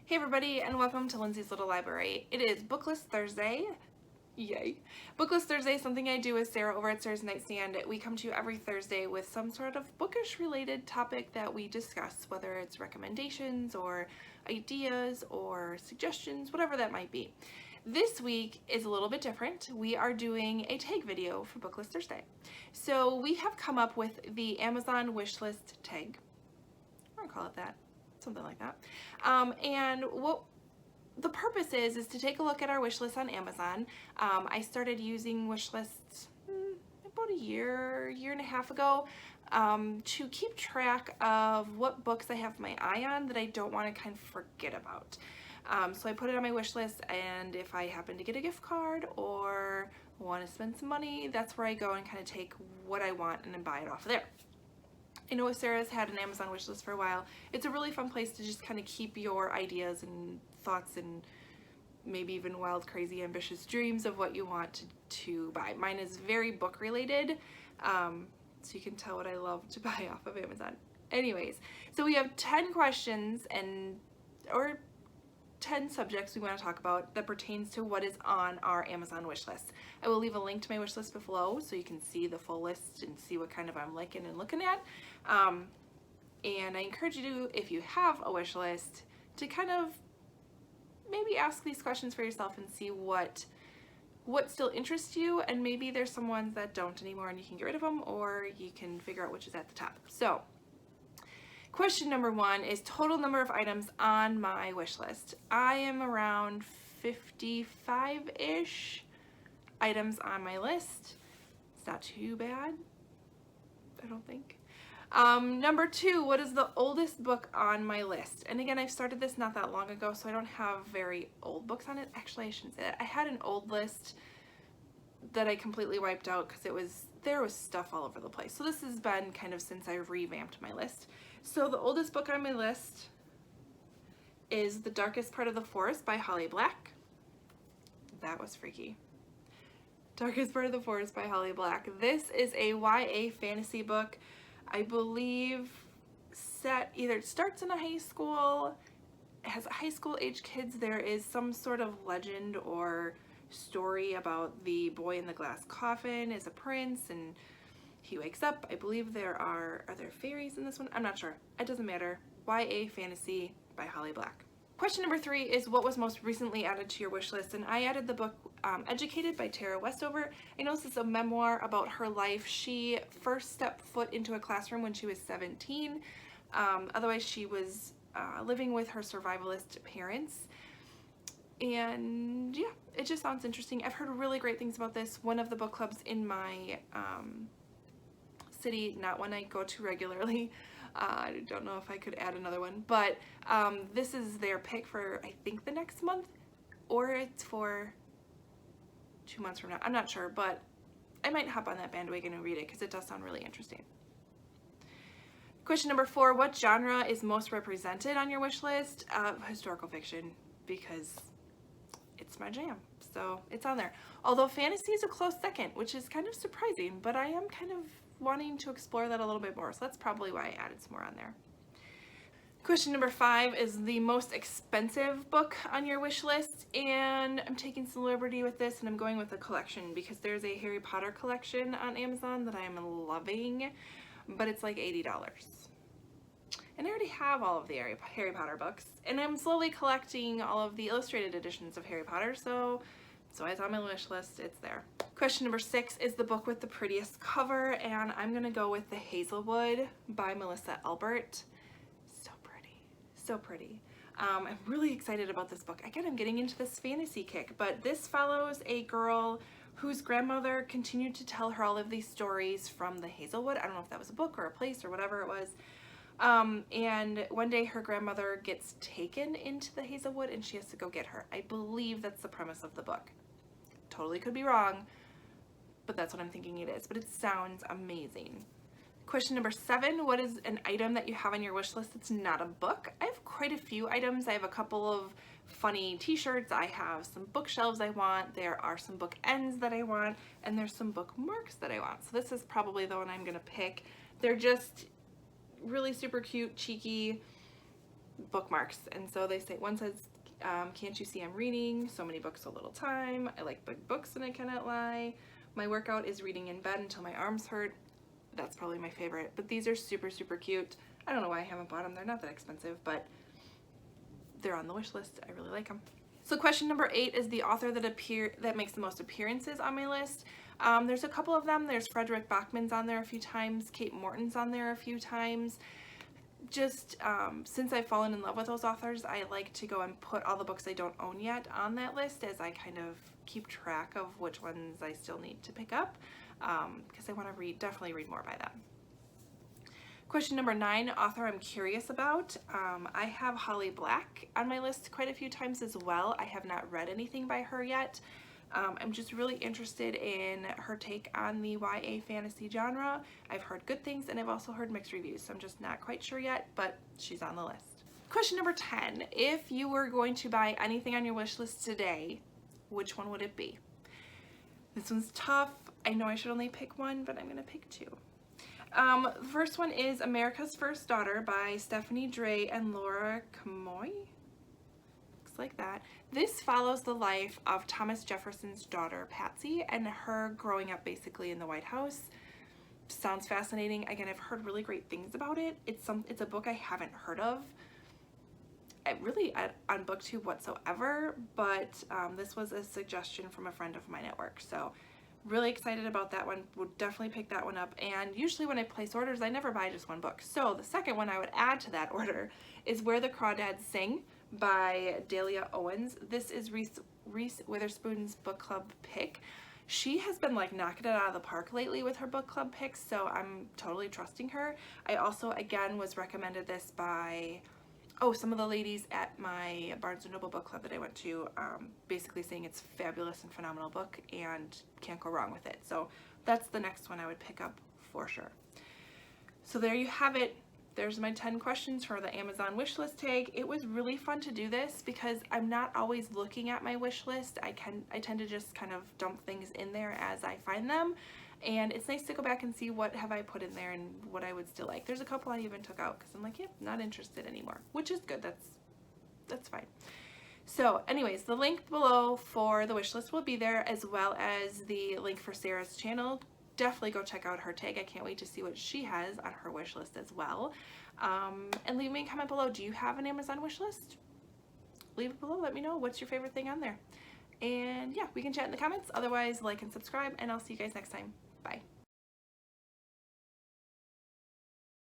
Hey everybody, and welcome to Lindsay's Little Library. It is BookList Thursday. Yay. BookList Thursday is something I do with Sarah over at Sarah's Nightstand. We come to you every Thursday with some sort of bookish related topic that we discuss, whether it's recommendations or ideas or suggestions, whatever that might be. This week is a little bit different. We are doing a tag video for BookList Thursday. So we have come up with the Amazon wishlist tag. I'm gonna call it that. Something like that. And what the purpose is to take a look at our wish list on Amazon. I started using wish lists about a year and a half ago to keep track of what books I have my eye on that I don't want to kind of forget about. So I put it on my wish list, and if I happen to get a gift card or want to spend some money, that's where I go and kind of take what I want and then buy it off of there. I know Sarah's had an Amazon wishlist for a while. It's a really fun place to just kind of keep your ideas and thoughts and maybe even wild, crazy, ambitious dreams of what you want to buy. Mine is very book related, so you can tell what I love to buy off of Amazon. Anyways, so we have 10 questions or 10 subjects we want to talk about that pertains to what is on our Amazon wish list. I will leave a link to my wish list below so you can see the full list and see what kind of I'm liking and looking at. And I encourage you to, if you have a wish list, to kind of maybe ask these questions for yourself and see what still interests you, and maybe there's some ones that don't anymore and you can get rid of them, or you can figure out which is at the top. So question number 1 is total number of items on my wish list. I am around 55-ish items on my list. It's not too bad, I don't think. Number 2, what is the oldest book on my list? And again, I've started this not that long ago, so I don't have very old books on it. Actually, I shouldn't say that. I had an old list that I completely wiped out because there was stuff all over the place. So this has been kind of since I revamped my list. So the oldest book on my list is The Darkest Part of the Forest by Holly Black. That was freaky. Darkest Part of the Forest by Holly Black. This is a YA fantasy book. I believe it starts in a high school, has high school age kids. There is some sort of legend or story about the boy in the glass coffin is a prince and he wakes up. I believe are there fairies in this one? I'm not sure. It doesn't matter. YA fantasy by Holly Black. Question number 3 is what was most recently added to your wish list? And I added the book Educated by Tara Westover. I know this is a memoir about her life. She first stepped foot into a classroom when she was 17. Otherwise, she was living with her survivalist parents. And yeah, it just sounds interesting. I've heard really great things about this. One of the book clubs in my city, not one I go to regularly. I don't know if I could add another one, but this is their pick for, I think, the next month, or it's for 2 months from now. I'm not sure, but I might hop on that bandwagon and read it because it does sound really interesting. Question number 4, what genre is most represented on your wish list? Historical fiction, because it's my jam, so it's on there. Although fantasy is a close second, which is kind of surprising, but I am kind of wanting to explore that a little bit more, so that's probably why I added some more on there. Question number 5 is the most expensive book on your wish list, and I'm taking some liberty with this and I'm going with a collection because there's a Harry Potter collection on Amazon that I am loving, but it's like $80. And I already have all of the Harry Potter books, and I'm slowly collecting all of the illustrated editions of Harry Potter, so it's on my wish list, it's there. Question number 6 is the book with the prettiest cover, and I'm gonna go with The Hazelwood by Melissa Albert. So pretty. I'm really excited about this book. Again, I'm getting into this fantasy kick, but this follows a girl whose grandmother continued to tell her all of these stories from the Hazelwood. I don't know if that was a book or a place or whatever it was. And one day her grandmother gets taken into the Hazelwood and she has to go get her. I believe that's the premise of the book. Totally could be wrong, but that's what I'm thinking it is. But it sounds amazing. Question number 7, what is an item that you have on your wish list that's not a book? I have quite a few items. I have a couple of funny t-shirts. I have some bookshelves I want. There are some book ends that I want, and there's some bookmarks that I want. So this is probably the one I'm gonna pick. They're just really super cute, cheeky bookmarks. And so they say, one says, can't you see I'm reading? So many books, so little time. I like big books and I cannot lie. My workout is reading in bed until my arms hurt. That's probably my favorite. But these are super, super cute. I don't know why I haven't bought them. They're not that expensive, but they're on the wish list. I really like them. So question number 8 is the author that makes the most appearances on my list. There's a couple of them. There's Frederick Bachman's on there a few times. Kate Morton's on there a few times. Just since I've fallen in love with those authors, I like to go and put all the books I don't own yet on that list as I kind of keep track of which ones I still need to pick up, because I want to definitely read more by them. Question number 9, author I'm curious about. I have Holly Black on my list quite a few times as well. I have not read anything by her yet. I'm just really interested in her take on the YA fantasy genre. I've heard good things and I've also heard mixed reviews, so I'm just not quite sure yet, but she's on the list. Question number 10, if you were going to buy anything on your wish list today, which one would it be? This one's tough. I know I should only pick one, but I'm gonna pick 2. The first one is America's First Daughter by Stephanie Dray and Laura Camoy. Looks like that. This follows the life of Thomas Jefferson's daughter, Patsy, and her growing up basically in the White House. Sounds fascinating. Again, I've heard really great things about it. It's a book I haven't heard of really on BookTube whatsoever, but this was a suggestion from a friend of mine at work. So really excited about that one. Would definitely pick that one up. And usually when I place orders, I never buy just one book. So the second one I would add to that order is Where the Crawdads Sing by Dahlia Owens. This is Reese Witherspoon's book club pick. She has been like knocking it out of the park lately with her book club picks, so I'm totally trusting her. I also, again, was recommended this by some of the ladies at my Barnes & Noble book club that I went to, basically saying it's a fabulous and phenomenal book and can't go wrong with it. So that's the next one I would pick up for sure. So there you have it. There's my 10 questions for the Amazon wish list tag. It was really fun to do this because I'm not always looking at my wish list. I tend to just kind of dump things in there as I find them. And it's nice to go back and see what have I put in there and what I would still like. There's a couple I even took out because I'm like, yeah, not interested anymore, which is good. That's fine. So anyways, the link below for the wish list will be there, as well as the link for Sarah's channel. Definitely go check out her tag. I can't wait to see what she has on her wish list as well. And leave me a comment below. Do you have an Amazon wish list? Leave it below. Let me know what's your favorite thing on there. And yeah, we can chat in the comments. Otherwise, like and subscribe, and I'll see you guys next time. Bye.